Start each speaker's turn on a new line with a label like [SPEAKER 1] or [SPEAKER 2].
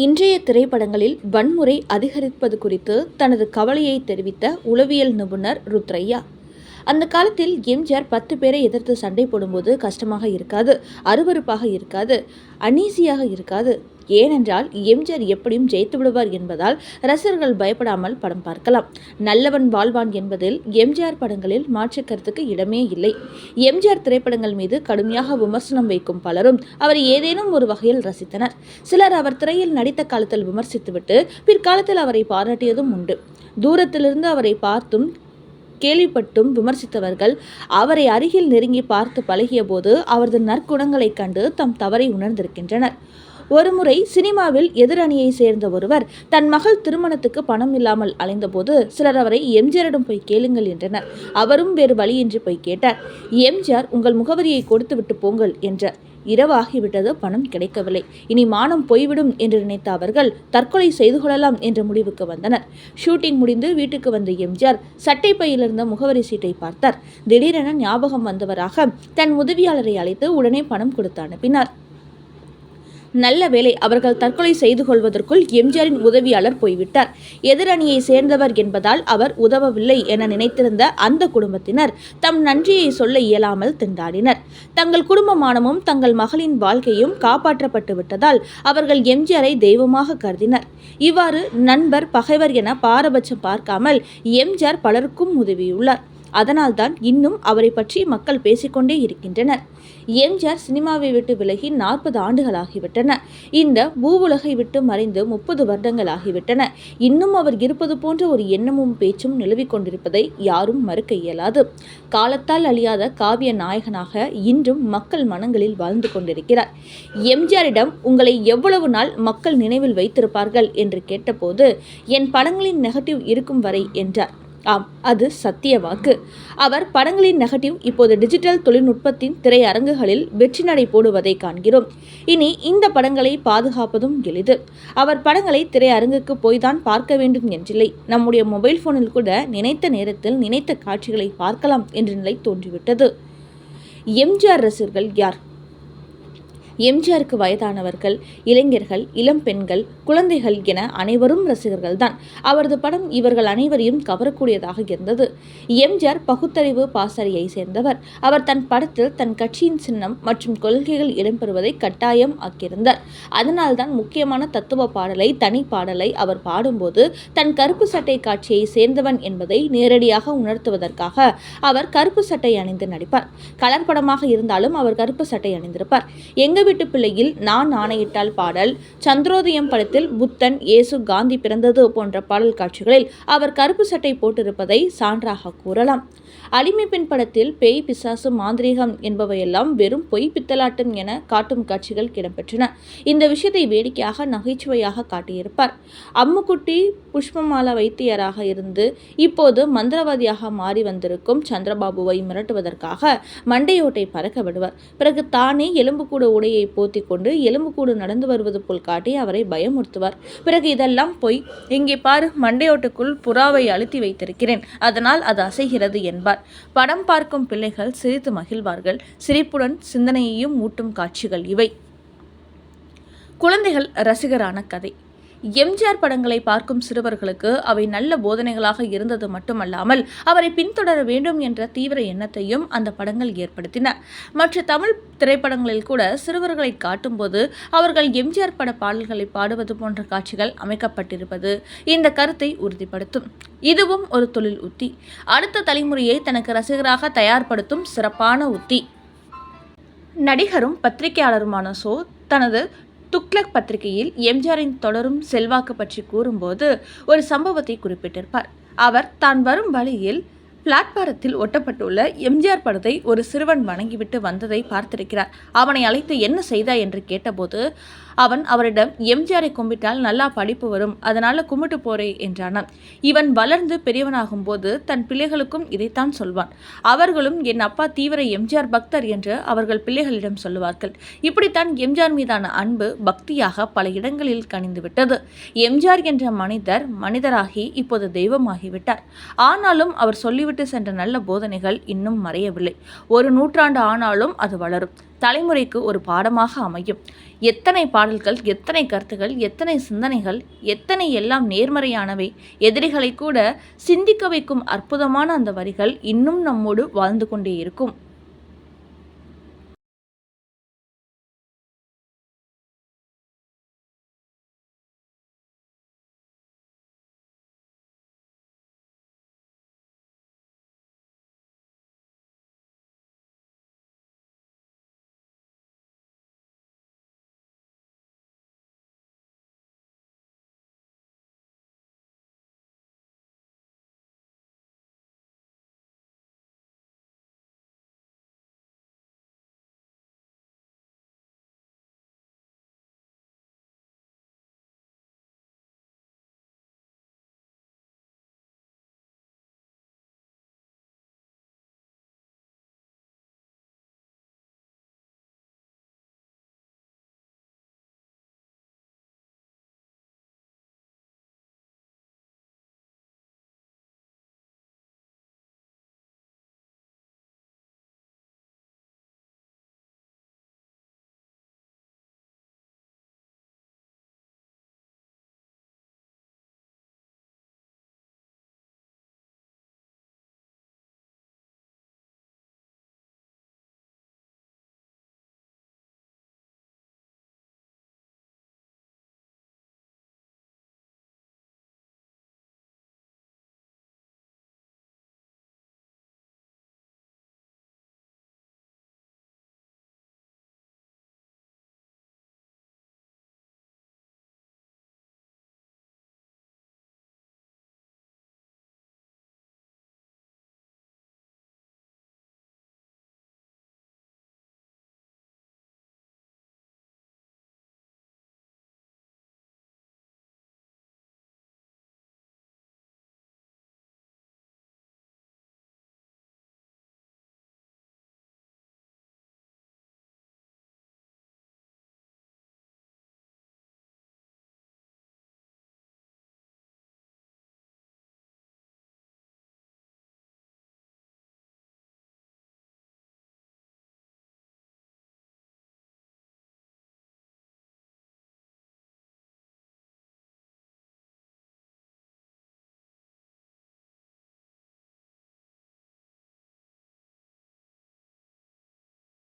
[SPEAKER 1] இன்றைய திரைப்படங்களில் வன்முறை அதிகரிப்பது குறித்து தனது கவலையை தெரிவித்த உளவியல் நிபுணர் ருத்ரையா. அந்த காலத்தில் எம்ஜிஆர் 10 பேரை எதிர்த்து சண்டை போடும்போது கஷ்டமாக இருக்காது, அருவருப்பாக இருக்காது, அனீசியாக இருக்காது. ஏனென்றால் எம்ஜிஆர் எப்படியும் ஜெயித்து விடுவார் என்பதால் ரசிகர்கள் பயப்படாமல் படம் பார்க்கலாம். நல்லவன் வாழ்வான் என்பதில் எம்ஜிஆர் படங்களில் மாற்று கருத்துக்கு இடமே இல்லை. எம்ஜிஆர் திரைப்படங்கள் மீது கடுமையாக விமர்சனம் வைக்கும் பலரும் அவரை ஏதேனும் ஒரு வகையில் ரசித்தனர். சிலர் அவர் திரையில் நடித்த காலத்தில் விமர்சித்துவிட்டு பிற்காலத்தில் அவரை பாராட்டியதும் உண்டு. தூரத்திலிருந்து அவரை பார்த்தும் கேள்விப்பட்டும் விமர்சித்தவர்கள் அவரை அருகில் நெருங்கி பார்த்து பழகிய போது அவரது நற்குணங்களைக் கண்டு தம் தவறை உணர்ந்திருக்கின்றனர். ஒருமுறை சினிமாவில் எதிரணியை சேர்ந்த ஒருவர் தன் மகள் திருமணத்துக்கு பணம் இல்லாமல் அலைந்தபோது சிலர் அவரை எம்ஜிஆரிடம் போய் கேளுங்கள் என்றனர். அவரும் வேறு வழியின்றி போய் கேட்டார். எம்ஜிஆர் உங்கள் முகவரியை கொடுத்து விட்டு போங்கள் என்றார். இரவாகிவிட்டது, பணம் கிடைக்கவில்லை. இனி மானம் போய்விடும் என்று நினைத்த அவர்கள் தற்கொலை செய்து கொள்ளலாம் என்ற முடிவுக்கு வந்தனர். ஷூட்டிங் முடிந்து வீட்டுக்கு வந்த எம்ஜிஆர் சட்டை பையிலிருந்த முகவரி சீட்டை பார்த்தார். திடீரென ஞாபகம் வந்தவராக தன் உதவியாளரை அழைத்து உடனே பணம் கொடுத்து அனுப்பினார். நல்ல வேளை, அவர்கள் தற்கொலை செய்து கொள்வதற்குள் எம்ஜிஆரின் உதவியாளர் போய்விட்டார். எதிரணியை சேர்ந்தவர் என்பதால் அவர் உதவவில்லை என நினைத்திருந்த அந்த குடும்பத்தினர் தம் நன்றியை சொல்ல இயலாமல் திண்டாடினர். தங்கள் குடும்ப மானமும் தங்கள் மகளின் வாழ்க்கையும் காப்பாற்றப்பட்டு விட்டதால் அவர்கள் எம்ஜிஆரை தெய்வமாக கருதினர். இவ்வாறு நண்பர் பகைவர் என பாரபட்சம் பார்க்காமல் எம்ஜிஆர் பலருக்கும் உதவியுள்ளார். அதனால்தான் இன்னும் அவரை பற்றி மக்கள் பேசிக்கொண்டே இருக்கின்றனர். எம்ஜிஆர் சினிமாவை விட்டு விலகி 40 ஆண்டுகளாகிவிட்டன. இந்த பூவுலகை விட்டு மறைந்து 30 வருடங்கள் ஆகிவிட்டன. இன்னும் அவர் இருப்பது போன்ற ஒரு எண்ணமும் பேச்சும் நிலவிக் கொண்டிருப்பதை யாரும் மறுக்க இயலாது. காலத்தால் அழியாத காவிய நாயகனாக இன்றும் மக்கள் மனங்களில் வாழ்ந்து கொண்டிருக்கிறார். எம்ஜிஆரிடம் உங்களை எவ்வளவு நாள் மக்கள் நினைவில் வைத்திருப்பார்கள் என்று கேட்டபோது என் படங்களின் நெகட்டிவ் இருக்கும் வரை என்றார். ஆம், அது சத்திய வாக்கு. அவர் படங்களின் நெகட்டிவ் இப்போது டிஜிட்டல் தொழில்நுட்பத்தின் திரையரங்குகளில் வெற்றி நடை போடுவதை காண்கிறோம். இனி இந்த படங்களை பாதுகாப்பதும் எளிது. அவர் படங்களை திரையரங்குக்கு போய்தான் பார்க்க வேண்டும் என்றில்லை. நம்முடைய மொபைல் போனில் கூட நினைத்த நேரத்தில் நினைத்த காட்சிகளை பார்க்கலாம் என்ற நிலை தோன்றிவிட்டது. எம்ஜிஆர் ரசிகர்கள் யார்? எம்ஜிஆருக்கு வயதானவர்கள், இளைஞர்கள், இளம் பெண்கள், குழந்தைகள் என அனைவரும் ரசிகர்கள்தான். அவரது படம் இவர்கள் அனைவரையும் கவரக்கூடியதாக இருந்தது. எம்ஜிஆர் பகுத்தறிவு பாசறையை சேர்ந்தவர். அவர் தன் படத்தில் தன் கட்சியின் சின்னம் மற்றும் கொள்கைகள் இடம்பெறுவதை கட்டாயம் ஆக்கியிருந்தார். அதனால்தான் முக்கியமான தத்துவ பாடலை, தனி பாடலை அவர் பாடும்போது தன் கருப்பு சட்டை காட்சியை சேர்ந்தவன் என்பதை நேரடியாக உணர்த்துவதற்காக அவர் கருப்பு சட்டை அணிந்து நடிப்பார். கலர் படமாக இருந்தாலும் அவர் கருப்பு சட்டை அணிந்திருப்பார். எங்க வீட்டு பிள்ளையில் நான் ஆணையிட்டால் பாடல், சந்திரோதயம் படத்தில் புத்தன், இயேசு, காந்தி பிறந்தது போன்ற பாடல் காட்சிகளில் அவர் கருப்பு சட்டை போட்டிருப்பதை சான்றாக கூறலாம். அடிமை பெண் படத்தில் பேய், பிசாசு, மாந்திரீகம் என்பவையெல்லாம் வெறும் பொய் பித்தலாட்டம் என காட்டும் காட்சிகள் இடம்பெற்றன. இந்த விஷயத்தை வேடிக்கையாக, நகைச்சுவையாக காட்டியிருப்பார். அம்முக்குட்டி புஷ்பமாலா வைத்தியராக இருந்து இப்போது மந்திரவாதியாக மாறி வந்திருக்கும் சந்திரபாபுவை மிரட்டுவதற்காக மண்டையோட்டை பறக்க விடுவார். பிறகு தானே எலும்புக்கூடு உடையை போத்தி கொண்டு எலும்புக்கூடு நடந்து வருவது போல் காட்டி அவரை பயமுறுத்துவார். பிறகு இதெல்லாம் போய், இங்கே பாரு, மண்டையோட்டுக்குள் புறாவை அழுத்தி வைத்திருக்கிறேன், அதனால் அது அசைகிறது என்பார். படம் பார்க்கும் பிள்ளைகள் சிரித்து மகிழ்வார்கள். சிரிப்புடன் சிந்தனையையும் ஊட்டும் காட்சிகள் இவை. குழந்தைகள் ரசிகரான கதை. எம்ஜிஆர் படங்களை பார்க்கும் சிறுவர்களுக்கு அவை நல்ல போதனைகளாக இருந்தது மட்டுமல்லாமல் அவரை பின்தொடர வேண்டும் என்ற தீவிர எண்ணத்தையும் அந்த படங்கள் ஏற்படுத்தின. மற்ற தமிழ் திரைப்படங்களில் கூட சிறுவர்களை காட்டும்போது அவர்கள் எம்ஜிஆர் பட பாடல்களை பாடுவது போன்ற காட்சிகள் அமைக்கப்பட்டிருப்பது இந்த கருத்தை உறுதிப்படுத்தும். இதுவும் ஒரு தொழில் உத்தி. அடுத்த தலைமுறையை தனக்கு ரசிகராக தயார்படுத்தும் சிறப்பான உத்தி. நடிகரும் பத்திரிகையாளருமான சோ தனது துக்ளக் பத்திரிகையில் எம்ஜிஆரின் தொடரும் செல்வாக்கு பற்றி கூறும்போது ஒரு சம்பவத்தை குறிப்பிட்டிருப்பார். அவர் தான் வரும் வழியில் பிளாட்பாரத்தில் ஒட்டப்பட்டுள்ள எம்ஜிஆர் படத்தை ஒரு சிறுவன் வணங்கிவிட்டு வந்ததை பார்த்திருக்கிறார். அவனை அழைத்து என்ன செய்தாய் என்று கேட்டபோது அவரிடம் எம்ஜிஆரை கும்பிட்டால் நல்லா படிப்பு வரும், அதனால கும்பிட்டு போறே என்றானான். இவன் வளர்ந்து பெரியவனாகும் போது தன் பிள்ளைகளுக்கும் இதைத்தான் சொல்வான். அவர்களும் என் அப்பா தீவிர எம்ஜிஆர் பக்தர் என்று அவர்கள் பிள்ளைகளிடம் சொல்லுவார்கள். இப்படித்தான் எம்ஜிஆர் மீதான அன்பு பக்தியாக பல இடங்களில் கனிந்து விட்டது. எம்ஜிஆர் என்ற மனிதராகி இப்போது தெய்வமாகிவிட்டார். ஆனாலும் அவர் சொல்லிவிட்டு விட்டுவிட்டு சென்ற நல்ல போதனைகள் இன்னும் மறையவில்லை. ஒரு நூற்றாண்டு ஆனாலும் அது வளரும். தலைமுறைக்கு ஒரு பாடமாக அமையும். எத்தனை பாடல்கள், எத்தனை கருத்துகள், எத்தனை சிந்தனைகள், எத்தனை எல்லாம் நேர்மறையானவை. எதிரிகளை கூட சிந்திக்க வைக்கும் அற்புதமான அந்த வரிகள் இன்னும் நம்மோடு வாழ்ந்து கொண்டே இருக்கும்.